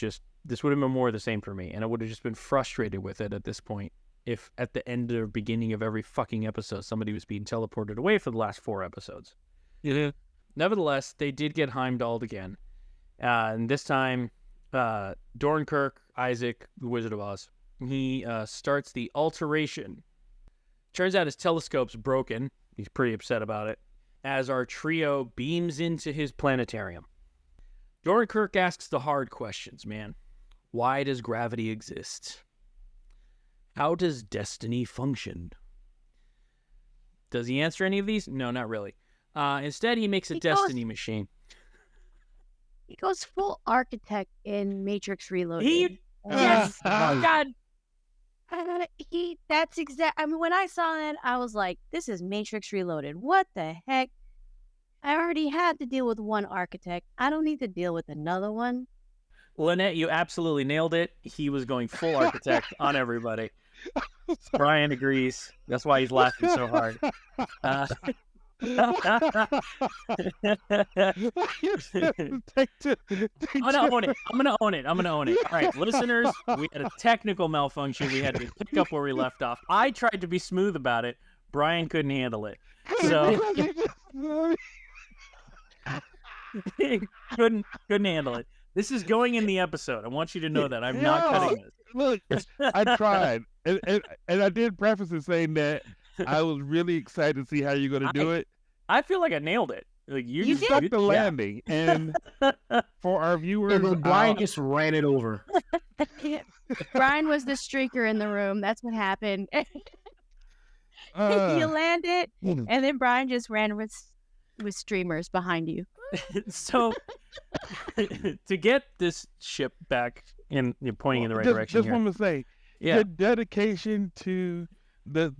this would have been more of the same for me, and I would have just been frustrated with it at this point if at the end or beginning of every fucking episode somebody was being teleported away for the last 4 episodes. Yeah. Nevertheless, they did get Heimdalled again. And this time, Dornkirk, Isaac, the Wizard of Oz, he starts the alteration. Turns out his telescope's broken. He's pretty upset about it. As our trio beams into his planetarium. Dornkirk asks the hard questions, man. Why does gravity exist? How does destiny function? Does he answer any of these? No, not really. Instead, he makes a destiny machine. He goes full architect in Matrix Reloaded. Yes. God. That's exact. I mean, when I saw that, I was like, "This is Matrix Reloaded. What the heck? I already had to deal with one architect. I don't need to deal with another one." Lynette, you absolutely nailed it. He was going full architect on everybody. Brian agrees. That's why he's laughing so hard. I'm gonna own it. I'm gonna own it. All right, listeners, we had a technical malfunction. We had to pick up where we left off. I tried to be smooth about it. Brian couldn't handle it, so couldn't handle it. This is going in the episode. I want you to know that I'm not cutting this. Look, I tried, and I did preface it saying that I was really excited to see how you're going to do it. I feel like I nailed it. Like you stuck the landing, and for our viewers, Brian just ran it over. Brian was the streaker in the room. That's what happened. You landed, and then Brian just ran with streamers behind you. So, to get this ship back in, you're pointing in the right direction. Just here. want to say, your dedication to the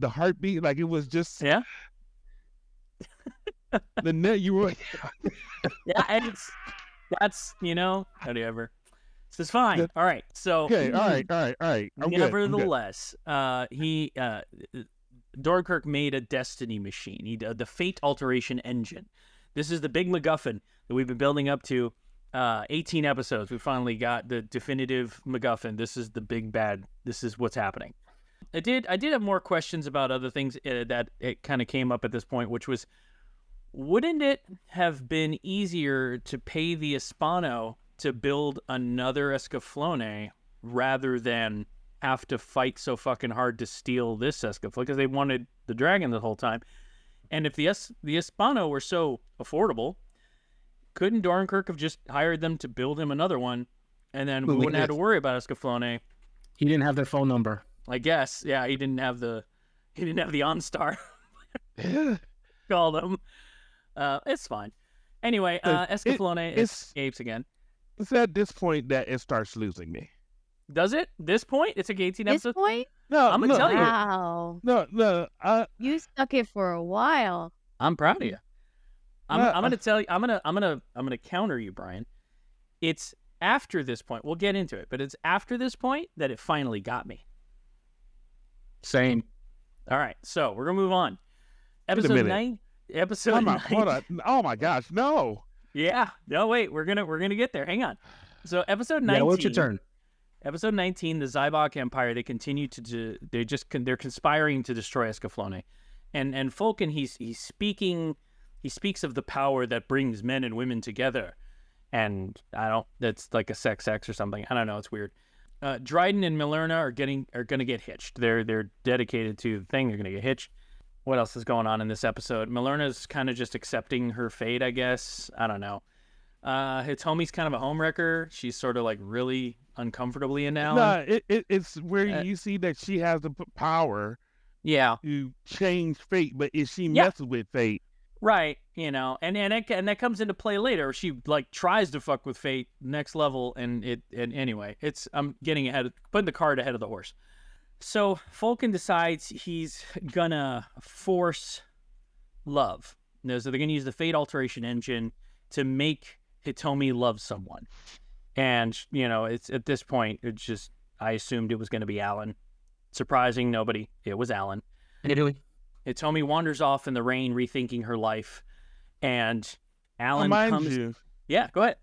heartbeat, like it was just the net you were. And that's whatever. This is fine. All right. So okay. All right. Nevertheless, Dornkirk made a destiny machine. The fate alteration engine. This is the big MacGuffin that we've been building up to 18 episodes. We finally got the definitive MacGuffin. This is the big bad. This is what's happening. I did have more questions about other things that it kind of came up at this point, which was, wouldn't it have been easier to pay the Hispano to build another Escaflowne rather than have to fight so fucking hard to steal this Escaflowne? Because they wanted the dragon the whole time. And if the Hispano were so affordable, couldn't Dornkirk have just hired them to build him another one, and then we wouldn't have to worry about Escaflowne? He didn't have their phone number. I guess, yeah, he didn't have the OnStar. Call them. It's fine. Anyway, Escaflowne escapes again. It's at this point that it starts losing me. Does it? This point? It's like 18 episodes? This point? No, I'm gonna tell you. Wow. No. You stuck it for a while. I'm proud of you. I'm gonna tell you. I'm gonna counter you, Brian. It's after this point. We'll get into it, but it's after this point that it finally got me. Same. All right, so we're gonna move on. Episode 9. Episode 9. Hold on. Oh my gosh, no. Yeah. No, wait. We're gonna get there. Hang on. So episode 19. Yeah, what's your turn? Episode 19, the Zaibach Empire. They continue they're conspiring to destroy Escaflowne, and Fulkin he's speaking. He speaks of the power that brings men and women together, and that's like a sex or something. I don't know. It's weird. Dryden and Milerna are gonna get hitched. They're dedicated to the thing. They're gonna get hitched. What else is going on in this episode? Milerna's kind of just accepting her fate, I guess. I don't know. Hitomi's kind of a homewrecker. She's sort of like really uncomfortably in Alan. No, it's where you see that she has the power to change fate, but if she messes with fate. Right, and that comes into play later. She like tries to fuck with fate next level, and anyway, I'm getting putting the cart ahead of the horse. So Fulkin decides he's gonna force love. So they're gonna use the fate alteration engine to make Hitomi love someone. And, it's at this point, it's just, I assumed it was going to be Alan. Surprising nobody. It was Alan. Hitomi wanders off in the rain, rethinking her life. And Alan comes... Yeah, go ahead.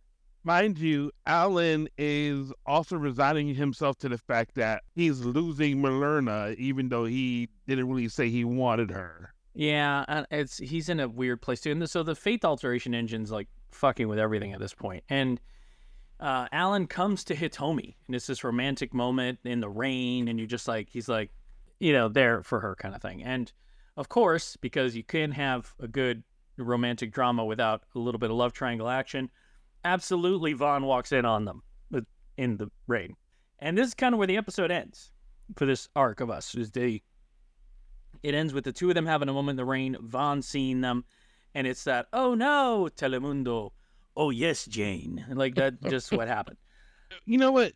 Mind you, Alan is also resigning himself to the fact that he's losing Milerna, even though he didn't really say he wanted her. Yeah, he's in a weird place too. And so the fate alteration engine's like fucking with everything at this point. And Alan comes to Hitomi, and it's this romantic moment in the rain, and he's like, there for her kind of thing. And of course, because you can't have a good romantic drama without a little bit of love triangle action, absolutely Vaughn walks in on them in the rain. And this is kind of where the episode ends for this arc of us. It ends with the two of them having a moment in the rain, Vaughn seeing them, and it's that, oh no, Telemundo. Oh, yes, Jane. Like, that's just what happened. You know what?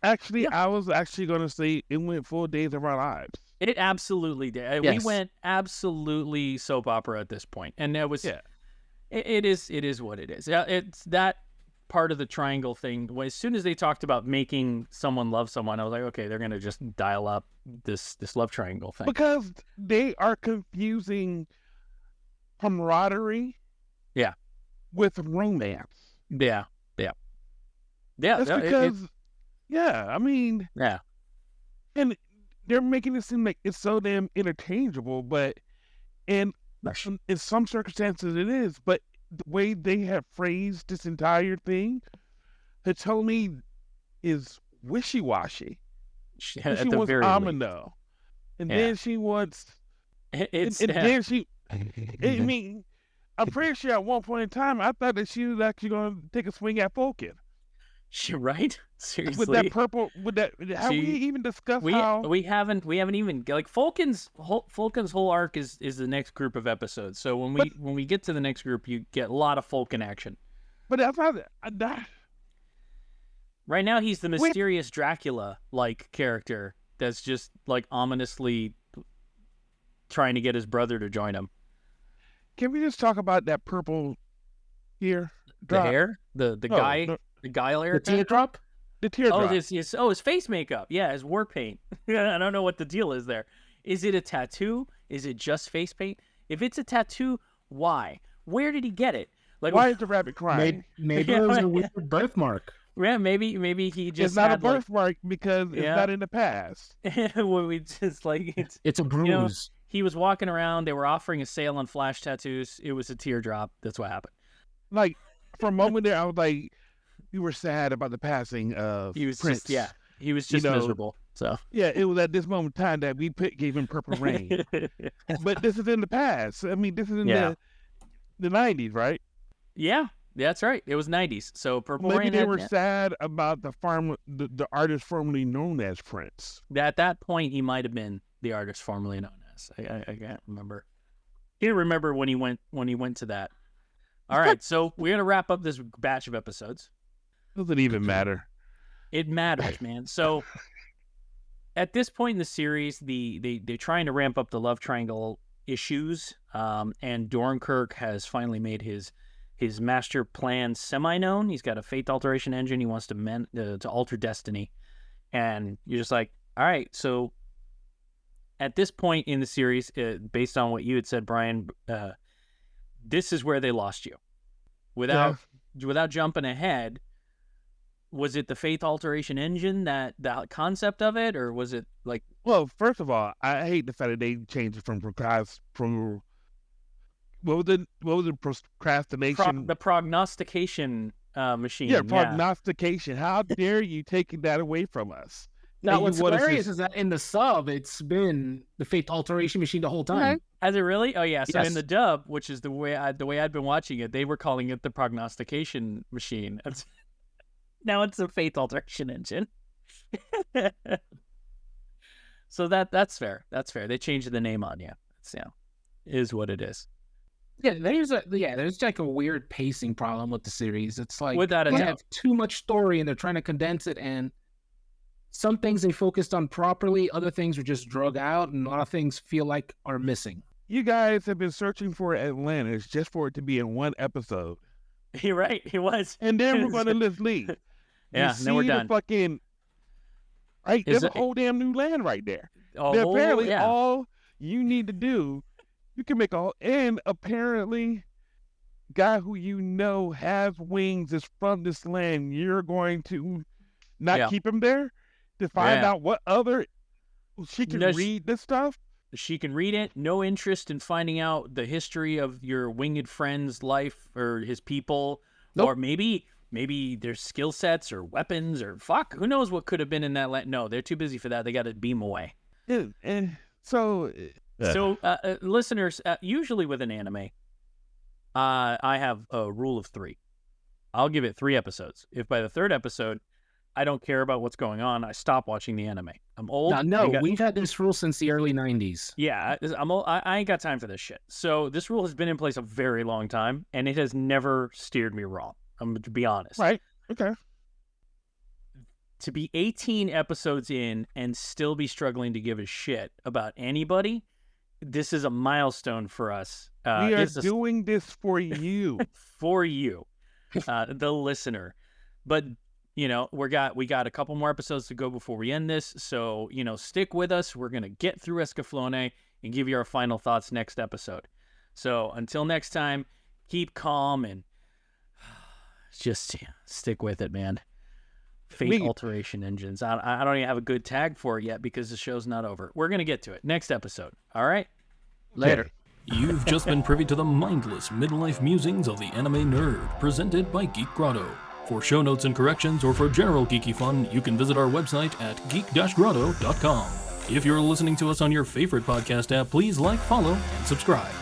Actually, I was actually going to say it went 4 days of our lives. It absolutely did. Yes. We went absolutely soap opera at this point. And that was, it is what it is. It's that part of the triangle thing. As soon as they talked about making someone love someone, I was like, okay, they're going to just dial up this love triangle thing. Because they are confusing camaraderie. Yeah. With romance. Yeah. That's because, I mean, yeah. And they're making it seem like it's so damn interchangeable, but in some circumstances it is. But the way they have phrased this entire thing, Hitomi is wishy-washy. She wants Amino, and then she wants. Then she. I mean, I'm pretty sure at one point in time I thought that she was actually going to take a swing at Falcon. Right? Seriously. With that purple, have we even discussed how we haven't even like Falcon's whole arc is the next group of episodes. So when we get to the next group, you get a lot of Falcon action. But that's not right now he's the mysterious Dracula like character that's just like ominously trying to get his brother to join him. Can we just talk about that purple here? The hair, the guy. The Gaea hair? The teardrop? The teardrop. His face makeup. Yeah, his war paint. I don't know what the deal is there. Is it a tattoo? Is it just face paint? If it's a tattoo, why? Where did he get it? Like, why is the rabbit crying? Maybe it was a weird birthmark. Yeah, maybe he just. It's not a birthmark because it's not in the past. When we just like it's a bruise. You know, he was walking around. They were offering a sale on flash tattoos. It was a teardrop. That's what happened. Like for a moment there, I was like. You were sad about the passing of Prince. He was just miserable. So it was at this moment in time that we gave him Purple Rain. But this is in the past. I mean, this is in the 90s, right? Yeah, that's right. It was 90s. So Purple Maybe Rain. Maybe they were sad about the artist formerly known as Prince. At that point, he might have been the artist formerly known as. I can't remember. Can't remember when he went to that. All right, so we're gonna wrap up this batch of episodes. Doesn't even matter. It matters, man. So at this point in the series, they're trying to ramp up the love triangle issues, and Dornkirk has finally made his master plan semi-known. He's got a fate alteration engine. He wants to alter destiny, and you're just like, all right. So at this point in the series, based on what you had said, Brian, this is where they lost you. Without jumping ahead. Was it the Faith Alteration engine, that the concept of it, or was it like? Well, first of all, I hate the fact that they changed it from what was the procrastination? The prognostication machine. Yeah, prognostication. How dare you take that away from us? Now, what's hilarious is that in the sub, it's been the Faith Alteration machine the whole time. Has it really? Oh yeah. So yes. In the dub, which is the way I'd been watching it, they were calling it the prognostication machine. Now it's a Faith Alteration engine. So that's fair. That's fair. They changed the name on you. It's, is what it is. Yeah, there's like a weird pacing problem with the series. It's like without a they doubt. have too much story and they're trying to condense it, and some things they focused on properly, other things are just drug out, and a lot of things feel like are missing. You guys have been searching for Atlantis just for it to be in one episode. You're right. It was. And then we're going to just leave. Yeah, then we're done. Right, there's a whole damn new land right there. Apparently, all you need to do, you can make and apparently, guy who you know has wings is from this land. You're going to not keep him there to find out what other she can read this stuff. She can read it. No interest in finding out the history of your winged friend's life or his people, or maybe their skill sets or weapons or who knows what could have been in that land. No, they're too busy for that. They got to beam away. And so listeners, usually with an anime, I have a rule of 3. I'll give it 3 episodes. If by the 3rd episode, I don't care about what's going on, I stop watching the anime. I'm old. We've had this rule since the early 90s. Yeah, I'm old. I ain't got time for this shit. So this rule has been in place a very long time, and it has never steered me wrong. I'm to be honest. Right. Okay. To be 18 episodes in and still be struggling to give a shit about anybody, this is a milestone for us. We are doing this for you. For you, the listener. But, we got a couple more episodes to go before we end this. So, stick with us. We're going to get through Escaflowne and give you our final thoughts next episode. So until next time, keep calm and just stick with it, man. Fate Alteration Engines. I don't even have a good tag for it yet because the show's not over. We're going to get to it next episode. All right? Later. You've just been privy to the mindless midlife musings of the anime nerd, presented by Geek Grotto. For show notes and corrections, or for general geeky fun, you can visit our website at geek-grotto.com. If you're listening to us on your favorite podcast app, please like, follow, and subscribe.